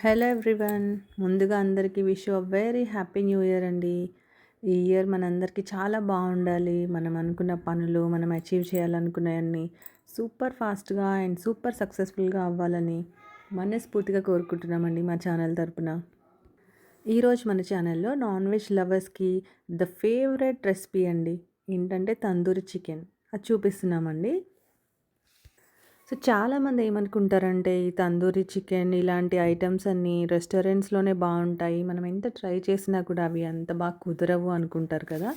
Hello everyone. ముందుగా అందరికీ wish you very happy new year అండి. ఈ ఇయర్ మనందరికీ చాలా బాగుండాలి. మనం అనుకున్న పనులు మనం అచీవ్ చేయాలనుకున్నవన్నీ సూపర్ ఫాస్ట్గా అండ్ సూపర్ సక్సెస్ఫుల్గా అవ్వాలని మనస్ఫూర్తిగా కోరుకుంటున్నామండి మా ఛానల్ తరపున. ఈరోజు మన ఛానల్లో నాన్ వెజ్ లవర్స్కి ద ఫేవరెట్ రెసిపీ అండి ఏంటంటే తందూరి చికెన్ అది చూపిస్తున్నామండి. సో చాలామంది ఏమనుకుంటారంటే ఈ తందూరి చికెన్ ఇలాంటి ఐటమ్స్ అన్నీ రెస్టారెంట్స్లోనే బాగుంటాయి, మనం ఎంత ట్రై చేసినా కూడా అవి అంత బాగా కుదరవు అనుకుంటారు కదా.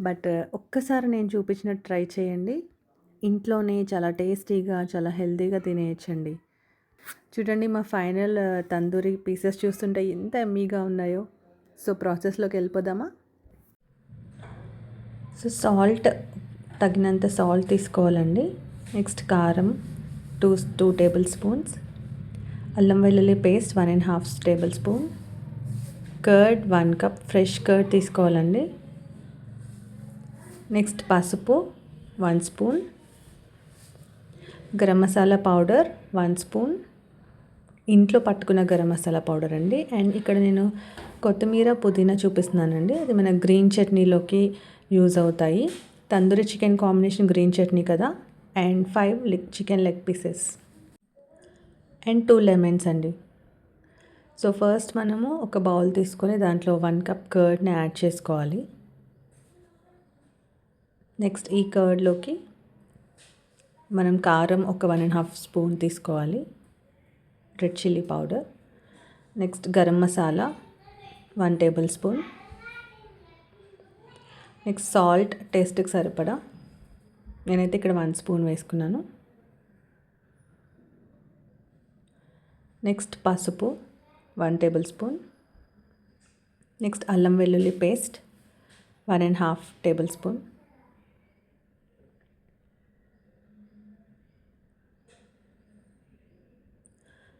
బట్ ఒక్కసారి నేను చూపించినట్టు ట్రై చేయండి, ఇంట్లోనే చాలా టేస్టీగా చాలా హెల్తీగా తినేయచ్చండి. చూడండి మా ఫైనల్ తందూరి పీసెస్ చూస్తుంటే ఎంత ఎమ్మీగా ఉన్నాయో. సో ప్రాసెస్లోకి వెళ్ళిపోదామా. సో సాల్ట్ తగినంత సాల్ట్ తీసుకోవాలండి. నెక్స్ట్ కారం 2 టేబుల్ స్పూన్స్, అల్లం వెల్లుల్లి paste 1.5 tablespoon, curd 1 cup fresh curd తీసుకోవాలండి. నెక్స్ట్ పసుపు 1 spoon, garam masala powder 1 spoon, ఇంట్లో పట్టుకున్న గరం మసాలా పౌడర్ అండి. అండ్ ఇక్కడ నేను కొత్తిమీర పుదీనా చూపిస్తున్నానండి, అది మన గ్రీన్ చట్నీలోకి యూజ్ అవుతాయి. Tandoori chicken combination green chutney కదా. And 5 chicken leg pieces and 2 lemons అండి. సో ఫస్ట్ మనము ఒక బౌల్ తీసుకొని దాంట్లో 1 కప్ కర్డ్ని యాడ్ చేసుకోవాలి. నెక్స్ట్ ఈ కర్డ్లోకి మనం కారం ఒక 1.5 స్పూన్ తీసుకోవాలి, red chilli powder, next garam masala 1 tablespoon, next salt టేస్ట్కి సరిపడా, నేనైతే ఇక్కడ 1 స్పూన్ వేసుకున్నాను. నెక్స్ట్ పసుపు 1 టేబుల్ స్పూన్, నెక్స్ట్ అల్లం వెల్లుల్లి paste 1.5 tablespoon,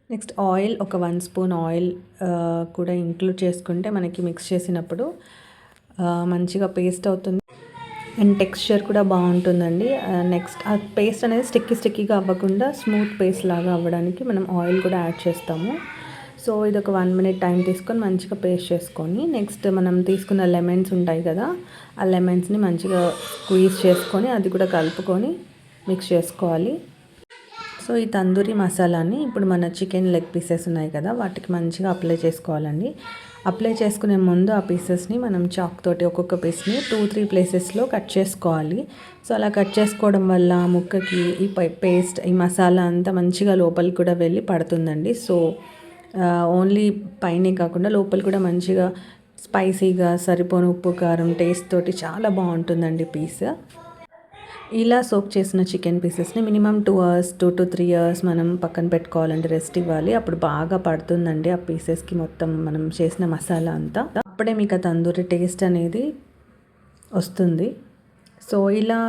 next oil ఒక 1 స్పూన్ ఆయిల్ కూడా ఇంక్లూడ్ చేసుకుంటే మనకి మిక్స్ చేసినప్పుడు మంచిగా పేస్ట్ అవుతుంది అండ్ టెక్స్చర్ కూడా బాగుంటుందండి. నెక్స్ట్ ఆ పేస్ట్ అనేది స్టిక్కీగా అవ్వకుండా స్మూత్ పేస్ట్ లాగా అవ్వడానికి మనం ఆయిల్ కూడా యాడ్ చేస్తాము. సో ఇది ఒక 1 మినిట్ టైం తీసుకొని మంచిగా పేస్ట్ చేసుకొని, నెక్స్ట్ మనం తీసుకున్న లెమన్స్ ఉంటాయి కదా, ఆ లెమన్స్ని మంచిగా స్క్వీజ్ చేసుకొని అది కూడా కలుపుకొని మిక్స్ చేసుకోవాలి. సో ఈ తందూరి మసాలాని ఇప్పుడు మన చికెన్ లెగ్ పీసెస్ ఉన్నాయి కదా వాటికి మంచిగా అప్లై చేసుకోవాలండి. అప్లై చేసుకునే ముందు ఆ పీసెస్ని మనం చాక్ తోటి ఒక్కొక్క పీస్ని 2-3 ప్లేసెస్లో కట్ చేసుకోవాలి. సో అలా కట్ చేసుకోవడం వల్ల ముక్కకి ఈ పేస్ట్ ఈ మసాలా అంతా మంచిగా లోపలికి కూడా వెళ్ళి పడుతుందండి. సో ఓన్లీ పైనే కాకుండా లోపల కూడా మంచిగా స్పైసీగా సరిపోని ఉప్పు కారం టేస్ట్ తోటి చాలా బాగుంటుందండి పీస్. ఇలా సోక్ చేసిన చికెన్ పీసెస్ని మినిమం 2 అవర్స్ 2 to 3 అవర్స్ మనం పక్కన పెట్టుకోవాలండి, రెస్ట్ ఇవ్వాలి. అప్పుడు బాగా పడుతుందండి ఆ పీసెస్కి మొత్తం మనం చేసిన మసాలా అంతా. అప్పుడే మీకు ఆ తందూరి టేస్ట్ అనేది వస్తుంది. సో ఇలా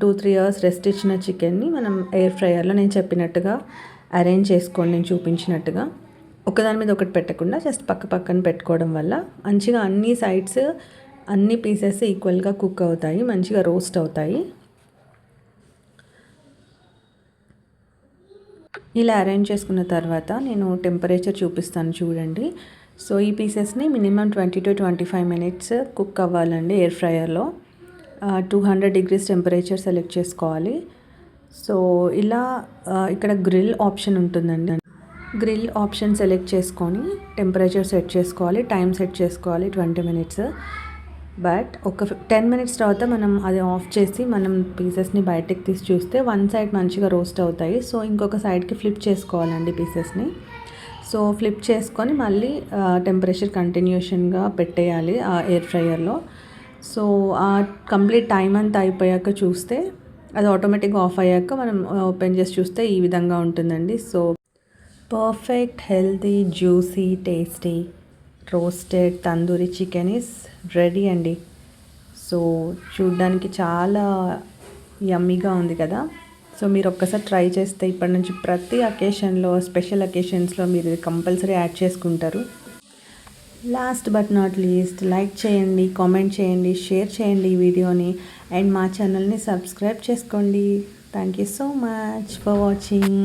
2-3 అవర్స్ రెస్ట్ ఇచ్చిన చికెన్ని మనం ఎయిర్ ఫ్రైయర్లో నేను చెప్పినట్టుగా అరేంజ్ చేసుకోండి, నేను చూపించినట్టుగా. ఒకదాని మీద ఒకటి పెట్టకుండా జస్ట్ పక్కన పెట్టుకోవడం వల్ల మంచిగా అన్ని సైడ్స్ అన్ని పీసెస్ ఈక్వల్గా కుక్ అవుతాయి, మంచిగా రోస్ట్ అవుతాయి. ఇలా అరేంజ్ చేసుకున్న తర్వాత నేను టెంపరేచర్ చూపిస్తాను చూడండి. సో ఈ పీసెస్ని మినిమం 20 to 25 మినిట్స్ కుక్ అవ్వాలండి ఎయిర్ ఫ్రైయర్లో. 200 degrees టెంపరేచర్ సెలెక్ట్ చేసుకోవాలి. సో ఇలా ఇక్కడ గ్రిల్ ఆప్షన్ ఉంటుందండి, గ్రిల్ ఆప్షన్ సెలెక్ట్ చేసుకొని టెంపరేచర్ సెట్ చేసుకోవాలి, టైం సెట్ చేసుకోవాలి 20 మినిట్స్. బట్ ఒక 10 మినిట్స్ తర్వాత మనం అది ఆఫ్ చేసి మనం పీసెస్ని బయటకు తీసి చూస్తే 1 సైడ్ మంచిగా రోస్ట్ అవుతాయి. సో ఇంకొక సైడ్కి ఫ్లిప్ చేసుకోవాలండి పీసెస్ని. సో ఫ్లిప్ చేసుకొని మళ్ళీ టెంపరేచర్ కంటిన్యూషన్గా పెట్టేయాలి ఆ ఎయిర్ ఫ్రైయర్లో. సో ఆ కంప్లీట్ టైం అంతా అయిపోయాక చూస్తే అది ఆటోమేటిక్గా ఆఫ్ అయ్యాక మనం ఓపెన్ చేసి చూస్తే ఈ విధంగా ఉంటుందండి. So perfect healthy juicy tasty roasted tandoori chicken is ready అండి. సో చూడ్డానికి చాలా యమ్మీగా ఉంది కదా. సో మీరు ఒక్కసారి ట్రై చేస్తే ఇప్పటి నుంచి ప్రతి అకేషన్లో స్పెషల్ అకేషన్స్లో మీరు కంపల్సరీ యాడ్ చేసుకుంటారు. Last but not least like చేయండి, కామెంట్ చేయండి, షేర్ చేయండి ఈ వీడియోని అండ్ మా ఛానల్ని సబ్స్క్రైబ్ చేసుకోండి. Thank you so much for watching.